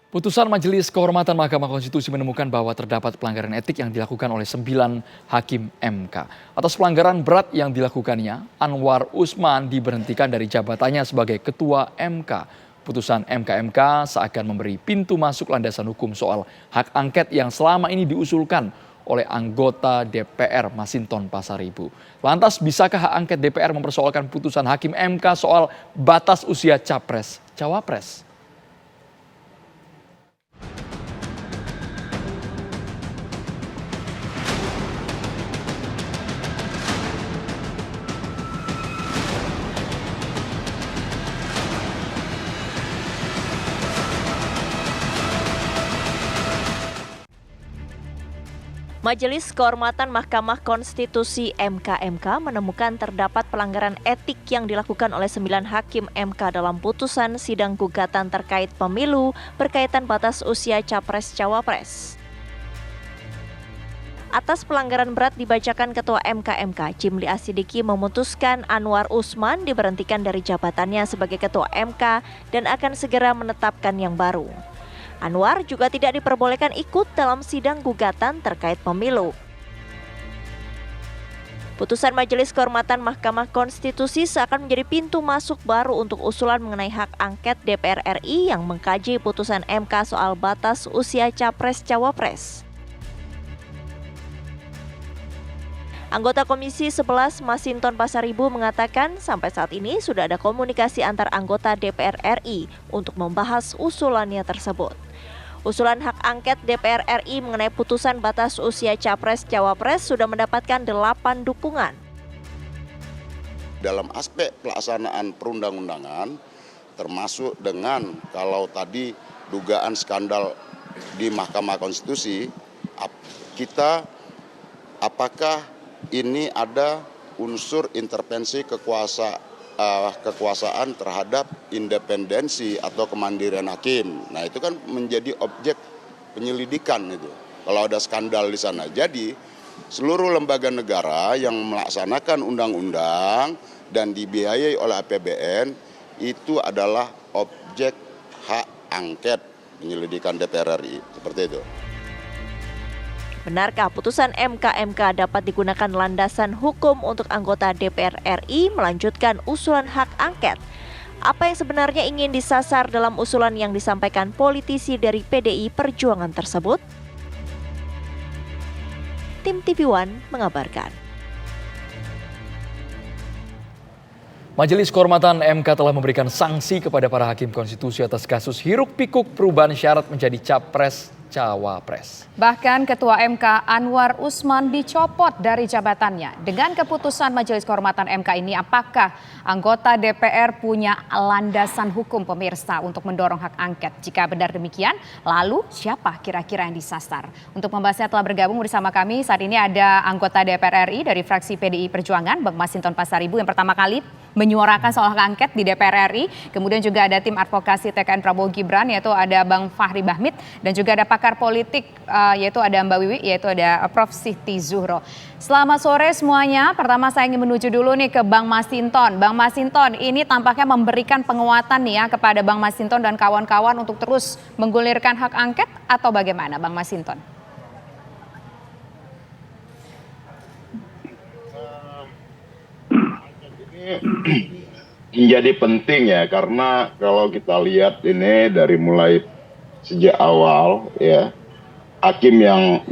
Putusan Majelis Kehormatan Mahkamah Konstitusi menemukan bahwa terdapat pelanggaran etik yang dilakukan oleh 9 hakim MK. Atas pelanggaran berat yang dilakukannya, Anwar Usman diberhentikan dari jabatannya sebagai Ketua MK. Putusan MK seakan memberi pintu masuk landasan hukum soal hak angket yang selama ini diusulkan oleh anggota DPR Masinton Pasaribu. Lantas bisakah hak angket DPR mempersoalkan putusan hakim MK soal batas usia capres-cawapres? Majelis Kehormatan Mahkamah Konstitusi (MK) menemukan terdapat pelanggaran etik yang dilakukan oleh 9 hakim MK dalam putusan sidang gugatan terkait pemilu berkaitan batas usia capres-cawapres. Atas pelanggaran berat dibacakan Ketua MK, Jimli Asidiki memutuskan Anwar Usman diberhentikan dari jabatannya sebagai Ketua MK dan akan segera menetapkan yang baru. Anwar juga tidak diperbolehkan ikut dalam sidang gugatan terkait pemilu. Putusan Majelis Kehormatan Mahkamah Konstitusi seakan menjadi pintu masuk baru untuk usulan mengenai hak angket DPR RI yang mengkaji putusan MK soal batas usia capres-cawapres. Anggota Komisi 11 Masinton Pasaribu mengatakan sampai saat ini sudah ada komunikasi antar anggota DPR RI untuk membahas usulannya tersebut. Usulan hak angket DPR RI mengenai putusan batas usia capres-cawapres sudah mendapatkan 8 dukungan. Dalam aspek pelaksanaan perundang-undangan, termasuk dengan kalau tadi dugaan skandal di Mahkamah Konstitusi, kita apakah ini ada unsur intervensi kekuasaan terhadap independensi atau kemandirian hakim. Nah, itu kan menjadi objek penyelidikan itu. Kalau ada skandal di sana. Jadi, seluruh lembaga negara yang melaksanakan undang-undang dan dibiayai oleh APBN itu adalah objek hak angket penyelidikan DPR RI. Seperti itu. Benarkah putusan MK dapat digunakan landasan hukum untuk anggota DPR RI melanjutkan usulan hak angket? Apa yang sebenarnya ingin disasar dalam usulan yang disampaikan politisi dari PDI Perjuangan tersebut? Tim TV One mengabarkan. Majelis Kehormatan MK telah memberikan sanksi kepada para hakim konstitusi atas kasus hiruk-pikuk perubahan syarat menjadi capres-cawapres. Bahkan Ketua MK Anwar Usman dicopot dari jabatannya. Dengan keputusan Majelis Kehormatan MK ini, apakah anggota DPR punya landasan hukum pemirsa untuk mendorong hak angket? Jika benar demikian, lalu siapa kira-kira yang disasar? Untuk membahasnya telah bergabung bersama kami saat ini ada anggota DPR RI dari fraksi PDI Perjuangan, Bang Masinton Pasaribu yang pertama kali menyuarakan soal hak angket di DPR RI. Kemudian juga ada tim advokasi TKN Prabowo Gibran, yaitu ada Bang Fahri Bahmit, dan juga ada pakar politik yaitu ada Mbak Wiwi, yaitu ada Prof. Siti Zuhro. Selamat sore semuanya. Pertama saya ingin menuju dulu nih ke Bang Masinton. Bang Masinton, ini tampaknya memberikan penguatan nih ya kepada Bang Masinton dan kawan-kawan untuk terus menggulirkan hak angket atau bagaimana Bang Masinton? Menjadi penting ya, karena kalau kita lihat ini dari mulai sejak awal ya, hakim yang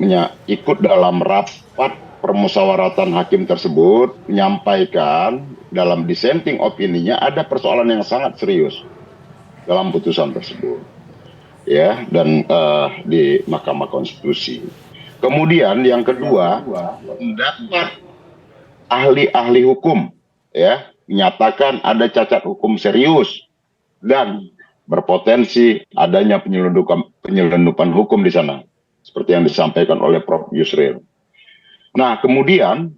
ikut dalam rapat permusyawaratan hakim tersebut menyampaikan dalam dissenting opininya ada persoalan yang sangat serius dalam putusan tersebut ya, dan di Mahkamah Konstitusi. Kemudian yang kedua, mendapat ahli-ahli hukum ya menyatakan ada cacat hukum serius dan berpotensi adanya penyelundupan hukum di sana, seperti yang disampaikan oleh Prof. Yusril. Nah, kemudian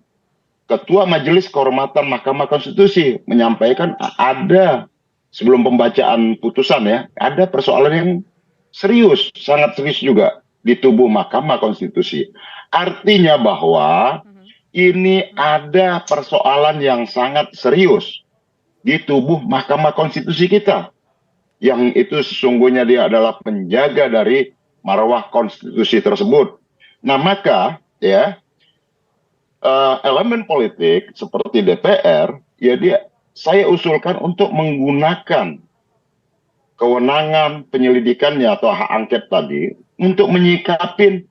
Ketua Majelis Kehormatan Mahkamah Konstitusi menyampaikan ada sebelum pembacaan putusan ya, ada persoalan yang serius, sangat serius juga di tubuh Mahkamah Konstitusi. Artinya bahwa ini ada persoalan yang sangat serius di tubuh Mahkamah Konstitusi kita. yang itu sesungguhnya dia adalah penjaga dari marwah konstitusi tersebut. Nah, maka ya elemen politik seperti DPR, ya saya usulkan untuk menggunakan kewenangan penyelidikannya atau hak angket tadi untuk menyikapin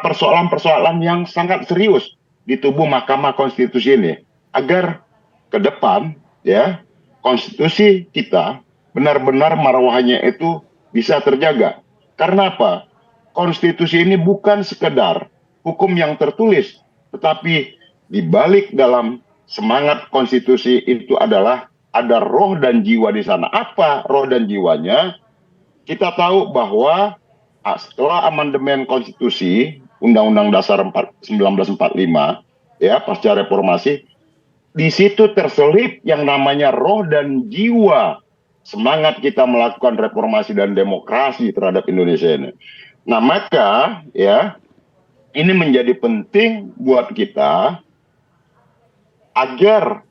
persoalan-persoalan yang sangat serius di tubuh Mahkamah Konstitusi ini, agar ke depan ya konstitusi kita benar-benar marwahnya itu bisa terjaga. Karena apa? Konstitusi ini bukan sekedar hukum yang tertulis, tetapi di balik dalam semangat konstitusi itu adalah ada roh dan jiwa di sana. Apa roh dan jiwanya? Kita tahu bahwa setelah amandemen konstitusi Undang-Undang Dasar 1945 ya pasca reformasi, di situ terselip yang namanya roh dan jiwa semangat kita melakukan reformasi dan demokrasi terhadap Indonesia ini. Nah, maka ya ini menjadi penting buat kita agar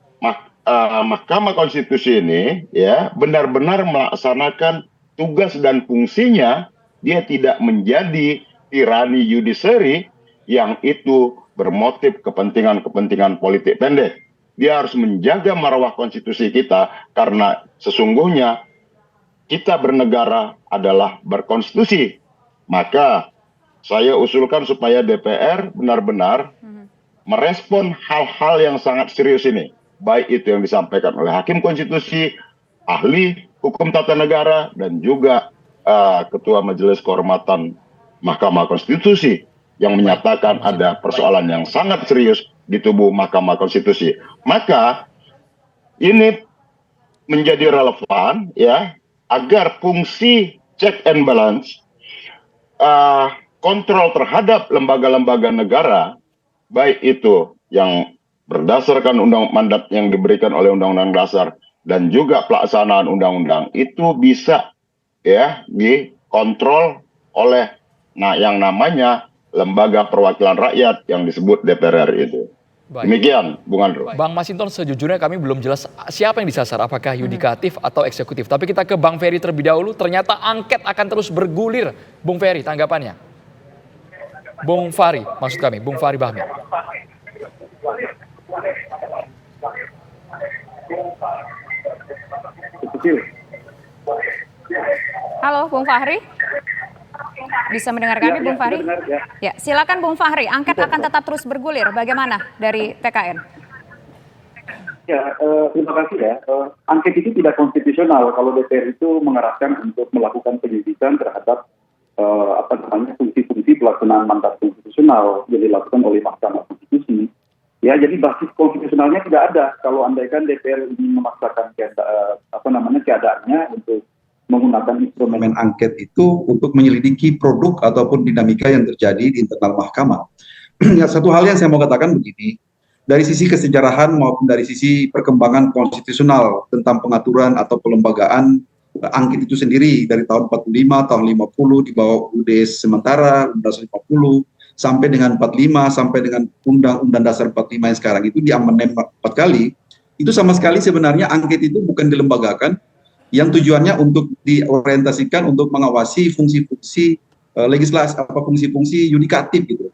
Mahkamah Konstitusi ini ya benar-benar melaksanakan tugas dan fungsinya. Dia tidak menjadi tirani yudisiari yang itu bermotif kepentingan-kepentingan politik pendek. Dia harus menjaga marwah konstitusi kita, karena sesungguhnya kita bernegara adalah berkonstitusi. Maka saya usulkan supaya DPR benar-benar merespon hal-hal yang sangat serius ini. Baik itu yang disampaikan oleh Hakim Konstitusi, ahli hukum tata negara, dan juga Ketua Majelis Kehormatan Mahkamah Konstitusi yang menyatakan ada persoalan yang sangat serius di tubuh Mahkamah Konstitusi. Maka ini menjadi relevan ya agar fungsi check and balance, kontrol terhadap lembaga-lembaga negara, baik itu yang berdasarkan mandat yang diberikan oleh Undang-Undang Dasar dan juga pelaksanaan undang-undang, itu bisa ya dikontrol oleh yang namanya lembaga perwakilan rakyat yang disebut DPR RI itu. Baik. Demikian, Bung Andrew. Bang Masinton, sejujurnya kami belum jelas siapa yang disasar, apakah yudikatif atau eksekutif. Tapi kita ke Bang Ferry terlebih dahulu, ternyata angket akan terus bergulir. Bung Ferry, tanggapannya? Bung Fahri, maksud kami, Bung Fahri Bahmi. Halo, Bung Fahri. Bisa mendengar kami, Bung Fahri? Ya, silakan Bung Fahri. Angket akan tetap terus bergulir. Bagaimana dari TKN? Ya, terima kasih ya. Angket itu tidak konstitusional kalau DPR itu mengarahkan untuk melakukan penyelidikan terhadap fungsi-fungsi pelaksanaan mandat konstitusional yang dilakukan oleh Mahkamah Konstitusi. Ya, jadi basis konstitusionalnya tidak ada. Kalau andaikan DPR ingin memaksakan keadaannya untuk menggunakan instrumen angket itu untuk menyelidiki produk ataupun dinamika yang terjadi di internal mahkamah. Satu hal yang saya mau katakan begini, dari sisi kesejarahan maupun dari sisi perkembangan konstitusional tentang pengaturan atau pelembagaan angket itu sendiri dari tahun 45, tahun 50 di bawah UUD sementara, Undang-Undang 50, sampai dengan 45, sampai dengan Undang-Undang Dasar 45 yang sekarang itu diamandemen 4 kali, itu sama sekali sebenarnya angket itu bukan dilembagakan, yang tujuannya untuk diorientasikan untuk mengawasi fungsi-fungsi legislasi, fungsi-fungsi yudikatif gitu.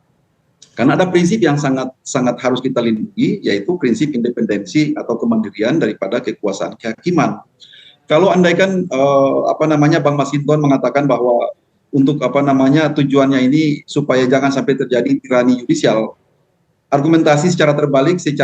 Karena ada prinsip yang sangat harus kita lindungi, yaitu prinsip independensi atau kemandirian daripada kekuasaan kehakiman. Kalau andaikan Bang Masinton mengatakan bahwa untuk tujuannya ini supaya jangan sampai terjadi tirani yudisial, argumentasi secara terbalik, saya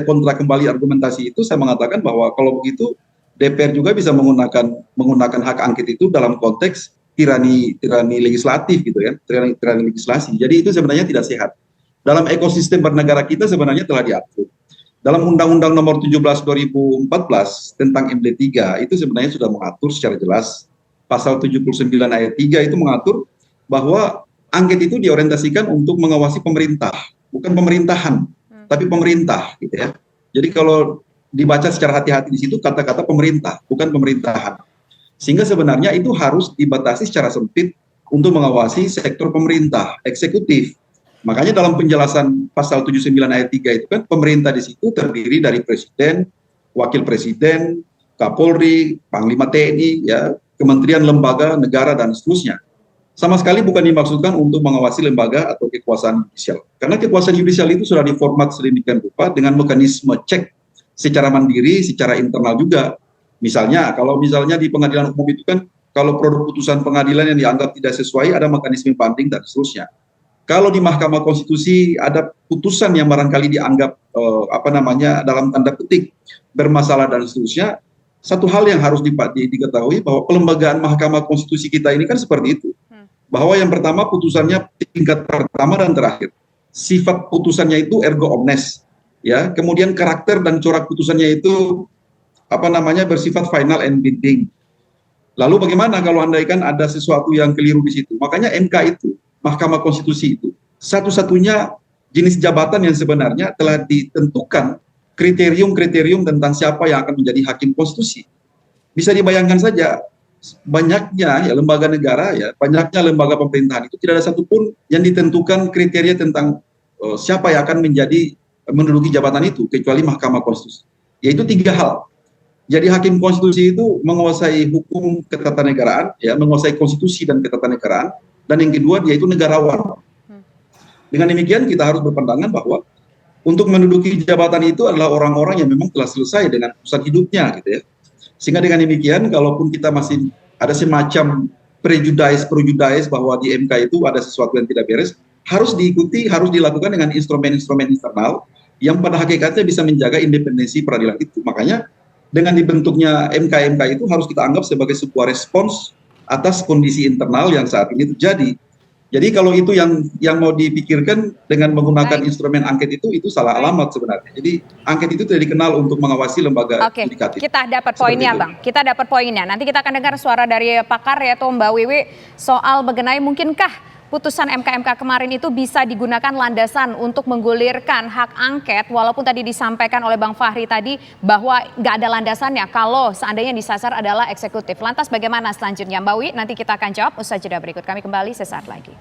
kontra kembali argumentasi itu. Saya mengatakan bahwa kalau begitu DPR juga bisa menggunakan hak angket itu dalam konteks tirani legislatif gitu ya, tirani legislasi. Jadi itu sebenarnya tidak sehat. Dalam ekosistem bernegara kita sebenarnya telah diatur. Dalam Undang-Undang Nomor 17 2014 tentang MD3 itu sebenarnya sudah mengatur secara jelas. Pasal 79 ayat 3 itu mengatur bahwa angket itu diorientasikan untuk mengawasi pemerintah, bukan pemerintahan, tapi pemerintah gitu ya. Jadi kalau dibaca secara hati-hati di situ kata-kata pemerintah, bukan pemerintahan. Sehingga sebenarnya itu harus dibatasi secara sempit untuk mengawasi sektor pemerintah, eksekutif. Makanya dalam penjelasan pasal 79 ayat 3 itu kan pemerintah di situ terdiri dari presiden, Wakil Presiden, Kapolri, Panglima TNI, ya, kementerian, lembaga, negara, dan seterusnya. Sama sekali bukan dimaksudkan untuk mengawasi lembaga atau kekuasaan yudisial. Karena kekuasaan yudisial itu sudah diformat sedemikian rupa dengan mekanisme cek secara mandiri, secara internal juga. Misalnya, kalau misalnya di pengadilan umum itu kan, kalau produk putusan pengadilan yang dianggap tidak sesuai, ada mekanisme banding dan seterusnya. Kalau di Mahkamah Konstitusi ada putusan yang barangkali dianggap dalam tanda petik bermasalah dan seterusnya, satu hal yang harus diketahui bahwa pelembagaan Mahkamah Konstitusi kita ini kan seperti itu. Bahwa yang pertama putusannya tingkat pertama dan terakhir. Sifat putusannya itu ergo omnes, ya. Kemudian karakter dan corak putusannya itu bersifat final and binding. Lalu bagaimana kalau andaikan ada sesuatu yang keliru di situ? Makanya MK itu, Mahkamah Konstitusi itu, satu-satunya jenis jabatan yang sebenarnya telah ditentukan kriterium-kriterium tentang siapa yang akan menjadi hakim konstitusi. Bisa dibayangkan saja, banyaknya ya lembaga negara, ya banyaknya lembaga pemerintahan itu tidak ada satupun yang ditentukan kriteria tentang siapa yang akan menduduki jabatan itu kecuali Mahkamah Konstitusi. Yaitu 3 hal. Jadi hakim konstitusi itu menguasai hukum ketatanegaraan, ya menguasai konstitusi dan ketatanegaraan, dan yang kedua dia itu negarawan. Dengan demikian kita harus berpandangan bahwa untuk menduduki jabatan itu adalah orang-orang yang memang telah selesai dengan urusan hidupnya, gitu ya. Sehingga dengan demikian, kalaupun kita masih ada semacam prejudice bahwa di MK itu ada sesuatu yang tidak beres, harus diikuti, harus dilakukan dengan instrumen-instrumen internal yang pada hakikatnya bisa menjaga independensi peradilan itu. Makanya dengan dibentuknya MK-MK itu harus kita anggap sebagai sebuah respons atas kondisi internal yang saat ini terjadi. Jadi kalau itu yang mau dipikirkan dengan menggunakan instrumen angket itu salah alamat sebenarnya. Jadi angket itu tidak dikenal untuk mengawasi lembaga yudikatif. Kita dapat poinnya Bang, kita dapat poinnya. Nanti kita akan dengar suara dari pakar yaitu Mbak Wiwi soal mengenai mungkinkah putusan MK kemarin itu bisa digunakan landasan untuk menggulirkan hak angket, walaupun tadi disampaikan oleh Bang Fahri tadi bahwa nggak ada landasannya kalau seandainya disasar adalah eksekutif. Lantas bagaimana selanjutnya Mbak Wiwi? Nanti kita akan jawab usai jeda berikut. Kami kembali sesaat lagi.